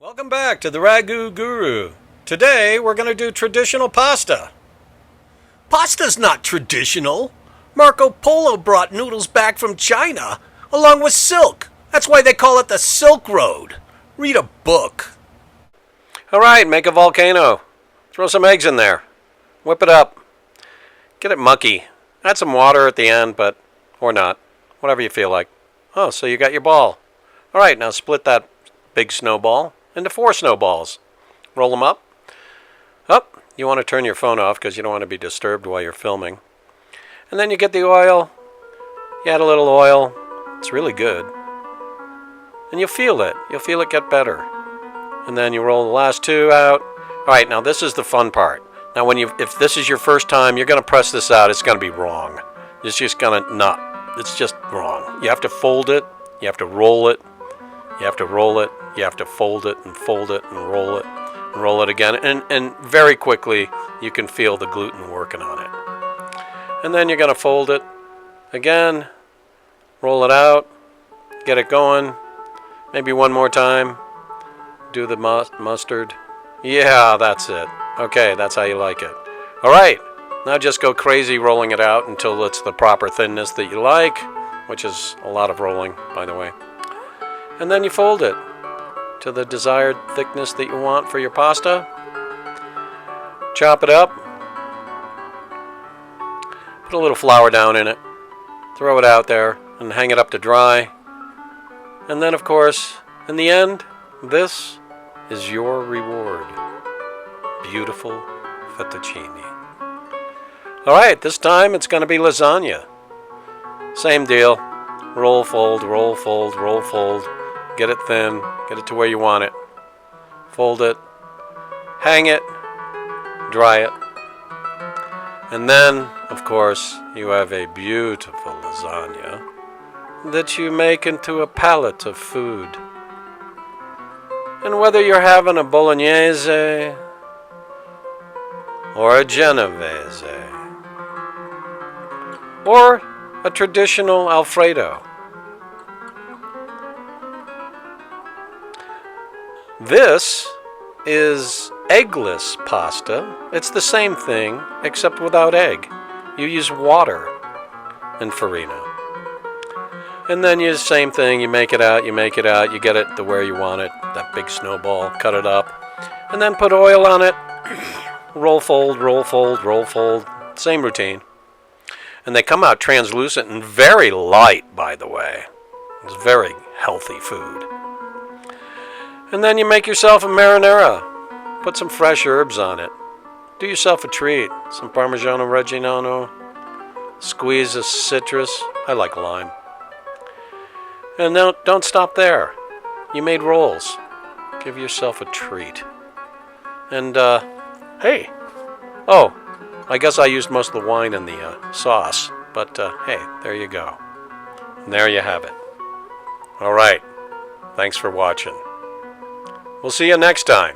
Welcome back to the Ragu Guru. Today we're going to do traditional pasta. Pasta's not traditional. Marco Polo brought noodles back from China, along with silk. That's why they call it the Silk Road. Read a book. Alright, make a volcano. Throw some eggs in there. Whip it up. Get it mucky. Add some water at the end, or not. Whatever you feel like. Oh, so you got your ball. Alright, now split that big snowball into 4 snowballs. Roll them up. You want to turn your phone off because you don't want to be disturbed while you're filming. And then you get the oil. You add a little oil. It's really good. And you'll feel it. You'll feel it get better. And then you roll the last 2 out. Alright, now this is the fun part. Now if this is your first time, you're going to press this out. It's going to be wrong. It's just going to not. It's just wrong. You have to fold it. You have to roll it. You have to roll it. You have to fold it and roll it and roll it again. And very quickly you can feel the gluten working on it. And then you're going to fold it again, roll it out, get it going. Maybe one more time. Do the mustard. Yeah, that's it. Okay, that's how you like it. All right, now just go crazy rolling it out until it's the proper thinness that you like, which is a lot of rolling, by the way. And then you fold it to the desired thickness that you want for your pasta. Chop it up. Put a little flour down in it. Throw it out there and hang it up to dry. And then, of course, in the end, this is your reward. Beautiful fettuccine. Alright, this time it's going to be lasagna. Same deal. Roll, fold, roll, fold, roll, fold. Get it thin. Get it to where you want it. Fold it. Hang it. Dry it. And then, of course, you have a beautiful lasagna that you make into a palette of food. And whether you're having a bolognese or a genovese or a traditional Alfredo, this is eggless pasta. It's the same thing except without egg. You use water and farina. And then you same thing, you make it out, you get it to where you want it, that big snowball, cut it up, and then put oil on it, roll, fold, roll, fold, roll, fold, same routine. And they come out translucent and very light, by the way. It's very healthy food. And then you make yourself a marinara. Put some fresh herbs on it. Do yourself a treat. Some Parmigiano Reggiano. Squeeze a citrus. I like lime. And don't stop there. You made rolls. Give yourself a treat. And, hey. Oh, I guess I used most of the wine in the sauce. But, hey, there you go. And there you have it. All right. Thanks for watching. We'll see you next time.